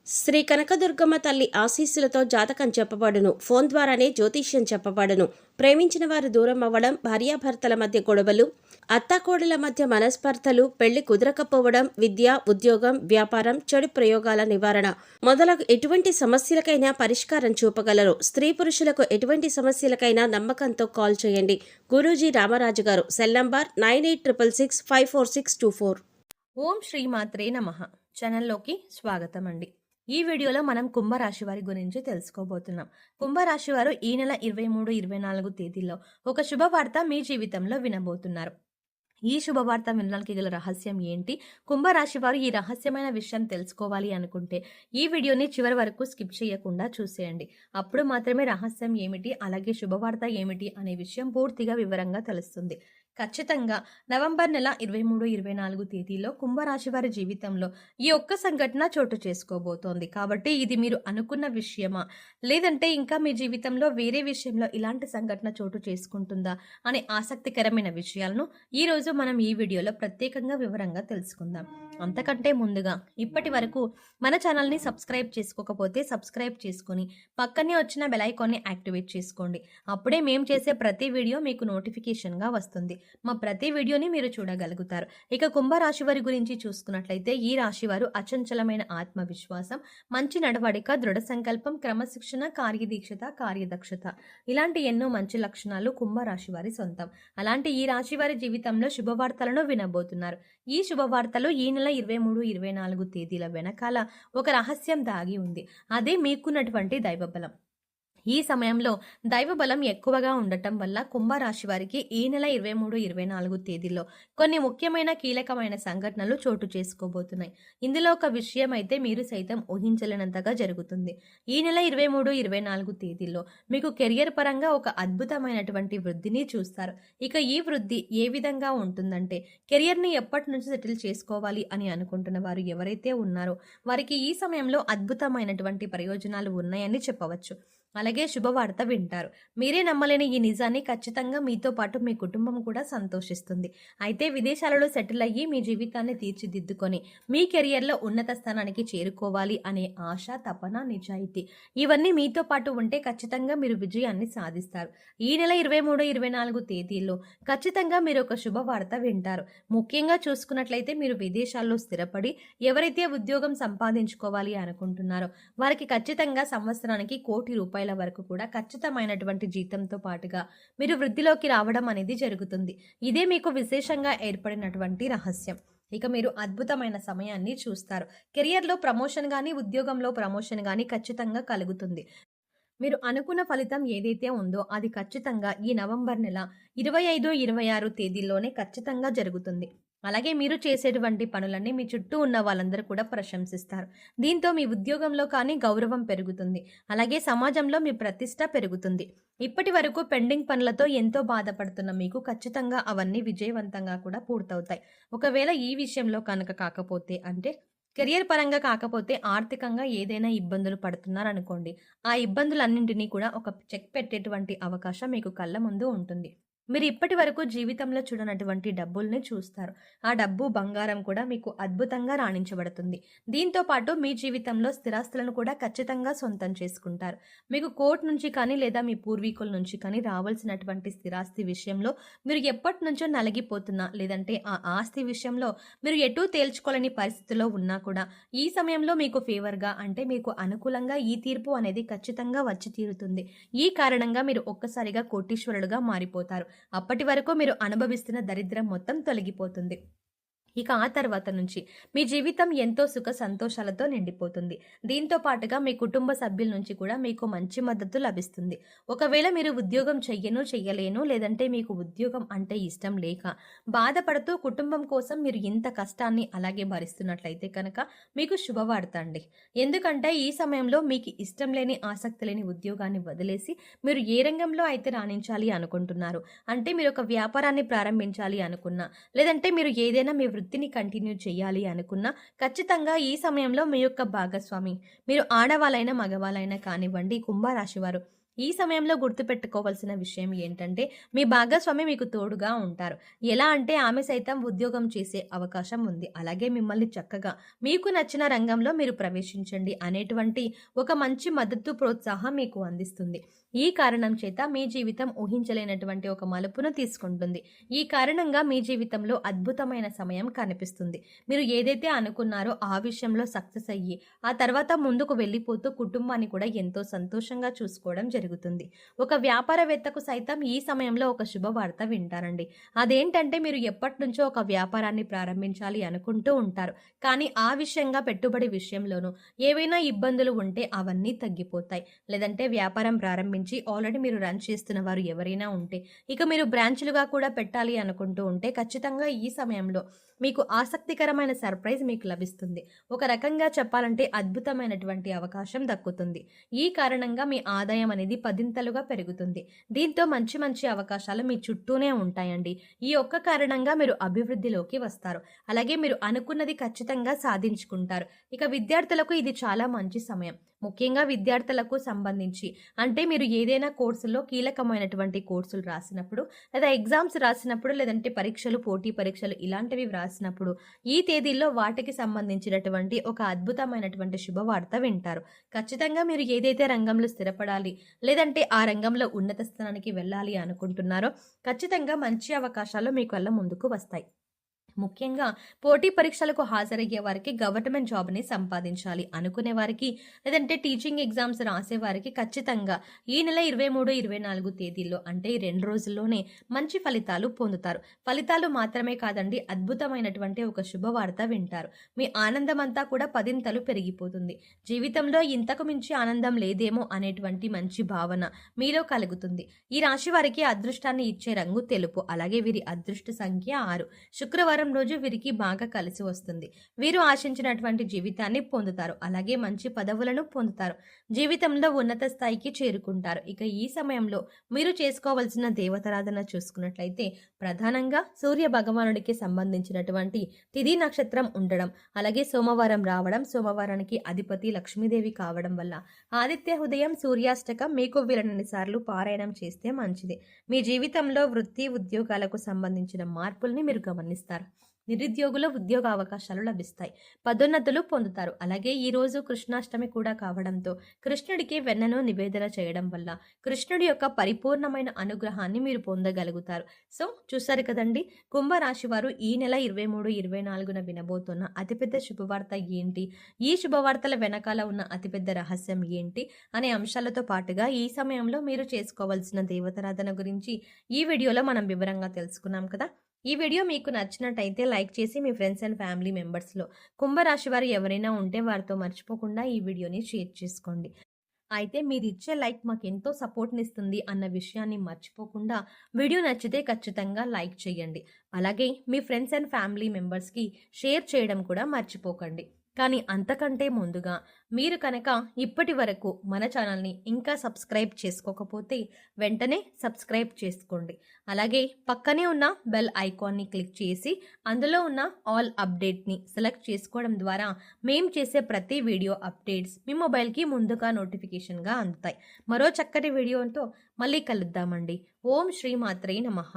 శ్రీ కనకదుర్గమ్మ తల్లి ఆశీస్సులతో జాతకం చెప్పబడును. ఫోన్ ద్వారానే జ్యోతిష్యం చెప్పబడును. ప్రేమించిన వారు దూరం అవ్వడం, భార్యాభర్తల మధ్య గొడవలు, అత్తాకోడల మధ్య మనస్పర్ధలు, పెళ్లి కుదరకపోవడం, విద్య, ఉద్యోగం, వ్యాపారం, చెడు ప్రయోగాల నివారణ మొదలగు ఎటువంటి సమస్యలకైనా పరిష్కారం చూపగలరు. స్త్రీ పురుషులకు ఎటువంటి సమస్యలకైనా నమ్మకంతో కాల్ చేయండి. గురూజీ రామరాజు గారు. Cell number 9866654624. ఓం శ్రీమాత్రే నమః. ఛానల్లోకి స్వాగతం అండి. ఈ వీడియోలో మనం కుంభరాశి వారి గురించి తెలుసుకోబోతున్నాం. కుంభరాశి వారు ఈ నెల 23-24 తేదీల్లో ఒక శుభవార్త మీ జీవితంలో వినబోతున్నారు. ఈ శుభవార్త వినడానికి గల రహస్యం ఏంటి? కుంభరాశి వారు ఈ రహస్యమైన విషయం తెలుసుకోవాలి అనుకుంటే ఈ వీడియోని చివరి వరకు స్కిప్ చేయకుండా చూసేయండి. అప్పుడు మాత్రమే రహస్యం ఏమిటి, అలాగే శుభవార్త ఏమిటి అనే విషయం పూర్తిగా వివరంగా తెలుస్తుంది. ఖచ్చితంగా నవంబర్ నెల 23-24 తేదీలో కుంభరాశి వారి జీవితంలో ఈ ఒక్క సంఘటన చోటు చేసుకోబోతోంది. కాబట్టి ఇది మీరు అనుకున్న విషయమా, లేదంటే ఇంకా మీ జీవితంలో వేరే విషయంలో ఇలాంటి సంఘటన చోటు చేసుకుంటుందా అనే ఆసక్తికరమైన విషయాలను ఈ రోజు మనం ఈ వీడియోలో ప్రత్యేకంగా వివరంగా తెలుసుకుందాం. అంతకంటే ముందుగా ఇప్పటి వరకు మన ఛానల్ని సబ్స్క్రైబ్ చేసుకోకపోతే సబ్స్క్రైబ్ చేసుకొని పక్కనే వచ్చిన బెల్ ఐకాన్ని యాక్టివేట్ చేసుకోండి. అప్పుడే మేము చేసే ప్రతి వీడియో మీకు నోటిఫికేషన్గా వస్తుంది. మా ప్రతి వీడియోని మీరు చూడగలుగుతారు. ఇక కుంభరాశి వారి గురించి చూసుకున్నట్లయితే ఈ రాశి వారు అచంచలమైన ఆత్మవిశ్వాసం, మంచి నడవడిక, దృఢ సంకల్పం, క్రమశిక్షణ, కార్యదీక్షత, కార్యదక్షత ఇలాంటి ఎన్నో మంచి లక్షణాలు కుంభరాశి వారి సొంతం. అలాంటి ఈ రాశి వారి జీవితంలో శుభవార్తలను వినబోతున్నారు. ఈ శుభవార్తలు ఈ నెల 23-24 తేదీల వెనకాల ఒక రహస్యం దాగి ఉంది. అదే మీకున్నటువంటి దైవబలం. ఈ సమయంలో దైవబలం ఎక్కువగా ఉండటం వల్ల కుంభరాశి వారికి ఈ నెల 23-24 తేదీల్లో కొన్ని ముఖ్యమైన కీలకమైన సంఘటనలు చోటు చేసుకోబోతున్నాయి. ఇందులో ఒక విషయం అయితే మీరు సైతం ఊహించలేనంతగా జరుగుతుంది. ఈ నెల 23-24 తేదీల్లో మీకు కెరియర్ పరంగా ఒక అద్భుతమైనటువంటి వృద్ధిని చూస్తారు. ఇక ఈ వృద్ధి ఏ విధంగా ఉంటుందంటే, కెరియర్ని ఎప్పటి నుంచి సెటిల్ చేసుకోవాలి అని అనుకుంటున్న వారు ఎవరైతే ఉన్నారో వారికి ఈ సమయంలో అద్భుతమైనటువంటి ప్రయోజనాలు ఉన్నాయని చెప్పవచ్చు. అలాగే శుభవార్త వింటారు. మీరే నమ్మలేని ఈ నిజాన్ని ఖచ్చితంగా మీతో పాటు మీ కుటుంబం కూడా సంతోషిస్తుంది. అయితే విదేశాలలో సెటిల్ అయ్యి మీ జీవితాన్ని తీర్చిదిద్దుకొని మీ కెరియర్లో ఉన్నత స్థానానికి చేరుకోవాలి అనే ఆశ, తపన, నిజాయితీ ఇవన్నీ మీతో పాటు ఉంటే ఖచ్చితంగా మీరు విజయాన్ని సాధిస్తారు. ఈ నెల 23-24 తేదీల్లో ఖచ్చితంగా మీరు ఒక శుభవార్త వింటారు. ముఖ్యంగా చూసుకున్నట్లయితే మీరు విదేశాల్లో స్థిరపడి ఎవరైతే ఉద్యోగం సంపాదించుకోవాలి అనుకుంటున్నారో వారికి ఖచ్చితంగా సంవత్సరానికి ₹1,00,00,000 వరకు కూడా ఖచ్చితమైనటువంటి జీతంతో పాటుగా మీరు వృద్ధిలోకి రావడం అనేది జరుగుతుంది. ఇదే మీకు విశేషంగా ఏర్పడినటువంటి రహస్యం. ఇక మీరు అద్భుతమైన సమయాన్ని చూస్తారు. కెరియర్లో ప్రమోషన్ కానీ, ఉద్యోగంలో ప్రమోషన్ కానీ ఖచ్చితంగా కలుగుతుంది. మీరు అనుకున్న ఫలితం ఏదైతే ఉందో అది ఖచ్చితంగా ఈ నవంబర్ నెల 25-26 తేదీల్లోనే ఖచ్చితంగా జరుగుతుంది. అలాగే మీరు చేసేటువంటి పనులన్నీ మీ చుట్టూ ఉన్న వాళ్ళందరూ కూడా ప్రశంసిస్తారు. దీంతో మీ ఉద్యోగంలో కానీ గౌరవం పెరుగుతుంది. అలాగే సమాజంలో మీ ప్రతిష్ట పెరుగుతుంది. ఇప్పటి వరకు పెండింగ్ పనులతో ఎంతో బాధపడుతున్న మీకు ఖచ్చితంగా అవన్నీ విజయవంతంగా కూడా పూర్తవుతాయి. ఒకవేళ ఈ విషయంలో కనుక కాకపోతే, అంటే కెరియర్ పరంగా కాకపోతే ఆర్థికంగా ఏదైనా ఇబ్బందులు పడుతున్నారనుకోండి, ఆ ఇబ్బందులన్నింటినీ కూడా ఒక చెక్ పెట్టేటువంటి అవకాశం మీకు కళ్ళ ముందు ఉంటుంది. మీరు ఇప్పటి వరకు జీవితంలో చూడనటువంటి డబ్బుల్ని చూస్తారు. ఆ డబ్బు, బంగారం కూడా మీకు అద్భుతంగా రాణించబడుతుంది. దీంతో పాటు మీ జీవితంలో స్థిరాస్తులను కూడా ఖచ్చితంగా సొంతం చేసుకుంటారు. మీకు కోర్టు నుంచి కానీ లేదా మీ పూర్వీకుల నుంచి కానీ రావాల్సినటువంటి స్థిరాస్తి విషయంలో మీరు ఎప్పటి నుంచో నలిగిపోతున్నా, లేదంటే ఆ ఆస్తి విషయంలో మీరు ఎటూ తేల్చుకోలేని పరిస్థితిలో ఉన్నా కూడా ఈ సమయంలో మీకు ఫేవర్గా, అంటే మీకు అనుకూలంగా ఈ తీర్పు అనేది ఖచ్చితంగా వచ్చి తీరుతుంది. ఈ కారణంగా మీరు ఒక్కసారిగా కోటీశ్వరుడుగా మారిపోతారు. అప్పటి వరకు మీరు అనుభవిస్తున్న దరిద్రం మొత్తం తొలగిపోతుంది. ఇక ఆ తర్వాత నుంచి మీ జీవితం ఎంతో సుఖ సంతోషాలతో నిండిపోతుంది. దీంతో పాటుగా మీ కుటుంబ సభ్యుల నుంచి కూడా మీకు మంచి మద్దతు లభిస్తుంది. ఒకవేళ మీరు ఉద్యోగం చెయ్యలేను, లేదంటే మీకు ఉద్యోగం అంటే ఇష్టం లేక బాధపడుతూ కుటుంబం కోసం మీరు ఇంత కష్టాన్ని అలాగే భరిస్తున్నట్లయితే కనుక మీకు శుభవార్త అండి. ఎందుకంటే ఈ సమయంలో మీకు ఇష్టం లేని, ఆసక్తి లేని ఉద్యోగాన్ని వదిలేసి మీరు ఏ రంగంలో అయితే రాణించాలి అనుకుంటున్నారు, అంటే మీరు ఒక వ్యాపారాన్ని ప్రారంభించాలి అనుకున్నా, లేదంటే మీరు ఏదైనా మీ వృత్తిని కంటిన్యూ చేయాలి అనుకున్నా ఖచ్చితంగా ఈ సమయంలో మీ యొక్క భాగస్వామి, మీరు ఆడవాళ్ళైనా మగవాళ్ళైనా కానివ్వండి, కుంభరాశి వారు ఈ సమయంలో గుర్తుపెట్టుకోవాల్సిన విషయం ఏంటంటే మీ భాగస్వామి మీకు తోడుగా ఉంటారు. ఎలా అంటే ఆమె సైతం ఉద్యోగం చేసే అవకాశం ఉంది. అలాగే మిమ్మల్ని చక్కగా మీకు నచ్చిన రంగంలో మీరు ప్రవేశించండి అనేటువంటి ఒక మంచి మద్దతు ప్రోత్సాహం మీకు అందిస్తుంది. ఈ కారణం చేత మీ జీవితం ఊహించలేనటువంటి ఒక మలుపును తీసుకుంటుంది. ఈ కారణంగా మీ జీవితంలో అద్భుతమైన సమయం కనిపిస్తుంది. మీరు ఏదైతే అనుకున్నారో ఆ విషయంలో సక్సెస్ అయ్యి ఆ తర్వాత ముందుకు వెళ్ళిపోతూ కుటుంబాన్ని కూడా ఎంతో సంతోషంగా చూసుకోవడం జరుగుతుంది. ఒక వ్యాపారవేత్తకు సైతం ఈ సమయంలో ఒక శుభవార్త వింటారండి. అదేంటంటే మీరు ఎప్పటి నుంచో ఒక వ్యాపారాన్ని ప్రారంభించాలి అనుకుంటూ ఉంటారు. కానీ ఆ విషయంగా పెట్టుబడి విషయంలోనూ ఏవైనా ఇబ్బందులు ఉంటే అవన్నీ తగ్గిపోతాయి. లేదంటే వ్యాపారం ప్రారంభించి ఆల్రెడీ మీరు రన్ చేస్తున్న వారు ఎవరైనా ఉంటే ఇక మీరు బ్రాంచ్లుగా కూడా పెట్టాలి అనుకుంటూ ఉంటే ఖచ్చితంగా ఈ సమయంలో మీకు ఆసక్తికరమైన సర్ప్రైజ్ మీకు లభిస్తుంది. ఒక రకంగా చెప్పాలంటే అద్భుతమైనటువంటి అవకాశం దక్కుతుంది. ఈ కారణంగా మీ ఆదాయం అనేది పదింతలుగా పెరుగుతుంది. దీంతో మంచి మంచి అవకాశాలు మీ చుట్టూనే ఉంటాయండి. ఈ ఒక్క కారణంగా మీరు అభివృద్ధిలోకి వస్తారు. అలాగే మీరు అనుకున్నది ఖచ్చితంగా సాధించుకుంటారు. ఇక విద్యార్థులకు ఇది చాలా మంచి సమయం. ముఖ్యంగా విద్యార్థులకు సంబంధించి అంటే మీరు ఏదైనా కోర్సుల్లో కీలకమైనటువంటి కోర్సులు రాసినప్పుడు లేదా ఎగ్జామ్స్ రాసినప్పుడు లేదంటే పరీక్షలు పోటీ పరీక్షలు ఇలాంటివి రాసినప్పుడు ఈ తేదీల్లో వాటికి సంబంధించినటువంటి ఒక అద్భుతమైనటువంటి శుభవార్త వింటారు. ఖచ్చితంగా మీరు ఏదైతే రంగంలో స్థిరపడాలి లేదంటే ఆ రంగంలో ఉన్నత స్థానానికి వెళ్ళాలి అనుకుంటున్నారో ఖచ్చితంగా మంచి అవకాశాలు మీ కళ్ళ ముందుకు వస్తాయి. ముఖ్యంగా పోటీ పరీక్షలకు హాజరయ్యే వారికి గవర్నమెంట్ జాబ్ని సంపాదించాలి అనుకునే వారికి లేదంటే టీచింగ్ ఎగ్జామ్స్ రాసే వారికి ఖచ్చితంగా ఈ నెల 23-24 తేదీల్లో అంటే ఈ 2 రోజుల్లోనే మంచి ఫలితాలు పొందుతారు. ఫలితాలు మాత్రమే కాదండి, అద్భుతమైనటువంటి ఒక శుభవార్త వింటారు. మీ ఆనందం అంతా కూడా పదింతలు పెరిగిపోతుంది. జీవితంలో ఇంతకు మించి ఆనందం లేదేమో అనేటువంటి మంచి భావన మీలో కలుగుతుంది. ఈ రాశి వారికి అదృష్టాన్ని ఇచ్చే రంగు తెలుపు. అలాగే వీరి అదృష్ట సంఖ్య 6. శుక్రవారం రోజు వీరికి బాగా కలిసి వస్తుంది. వీరు ఆశించినటువంటి జీవితాన్ని పొందుతారు. అలాగే మంచి పదవులను పొందుతారు. జీవితంలో ఉన్నత స్థాయికి చేరుకుంటారు. ఇక ఈ సమయంలో మీరు చేసుకోవాల్సిన దేవతారాధన చూసుకున్నట్లయితే ప్రధానంగా సూర్య భగవానుడికి సంబంధించినటువంటి తిథి నక్షత్రం ఉండడం, అలాగే సోమవారం రావడం, సోమవారానికి అధిపతి లక్ష్మీదేవి కావడం వల్ల ఆదిత్య హృదయం సూర్యాష్టకం మీకు వీలైనన్ని సార్లు పారాయణం చేస్తే మంచిది. మీ జీవితంలో వృత్తి ఉద్యోగాలకు సంబంధించిన మార్పుల్ని మీరు గమనిస్తారు. నిరుద్యోగులు ఉద్యోగ అవకాశాలు లభిస్తాయి. పదోన్నతులు పొందుతారు. అలాగే ఈ రోజు కృష్ణాష్టమి కూడా కావడంతో కృష్ణుడికి వెన్నను నివేదన చేయడం వల్ల కృష్ణుడి యొక్క పరిపూర్ణమైన అనుగ్రహాన్ని మీరు పొందగలుగుతారు. సో చూసారు కదండి, కుంభరాశి వారు ఈ నెల 23-24న వినబోతున్న అతిపెద్ద శుభవార్త ఏంటి, ఈ శుభవార్తల వెనకాల ఉన్న అతిపెద్ద రహస్యం ఏంటి అనే అంశాలతో పాటుగా ఈ సమయంలో మీరు చేసుకోవాల్సిన దేవతారాధన గురించి ఈ వీడియోలో మనం వివరంగా తెలుసుకున్నాం కదా. ఈ వీడియో మీకు నచ్చినట్టయితే లైక్ చేసి మీ ఫ్రెండ్స్ అండ్ ఫ్యామిలీ మెంబర్స్లో కుంభరాశి వారు ఎవరైనా ఉంటే వారితో మర్చిపోకుండా ఈ వీడియోని షేర్ చేసుకోండి. అయితే మీరు ఇచ్చే లైక్ మాకు ఎంతో సపోర్ట్ని ఇస్తుంది అన్న విషయాన్ని మర్చిపోకుండా వీడియో నచ్చితే ఖచ్చితంగా లైక్ చేయండి. అలాగే మీ ఫ్రెండ్స్ అండ్ ఫ్యామిలీ మెంబర్స్కి షేర్ చేయడం కూడా మర్చిపోకండి. కానీ అంతకంటే ముందుగా మీరు కనుక ఇప్పటి వరకు మన ఛానల్ని ఇంకా సబ్స్క్రైబ్ చేసుకోకపోతే వెంటనే సబ్స్క్రైబ్ చేసుకోండి. అలాగే పక్కనే ఉన్న బెల్ ఐకాన్ని క్లిక్ చేసి అందులో ఉన్న ఆల్ అప్డేట్ని సెలెక్ట్ చేసుకోవడం ద్వారా మేము చేసే ప్రతి వీడియో అప్డేట్స్ మీ మొబైల్కి ముందుగా నోటిఫికేషన్గా అందుతాయి. మరో చక్కటి వీడియోతో మళ్ళీ కలుద్దామండి. ఓం శ్రీ మాత్రే నమః.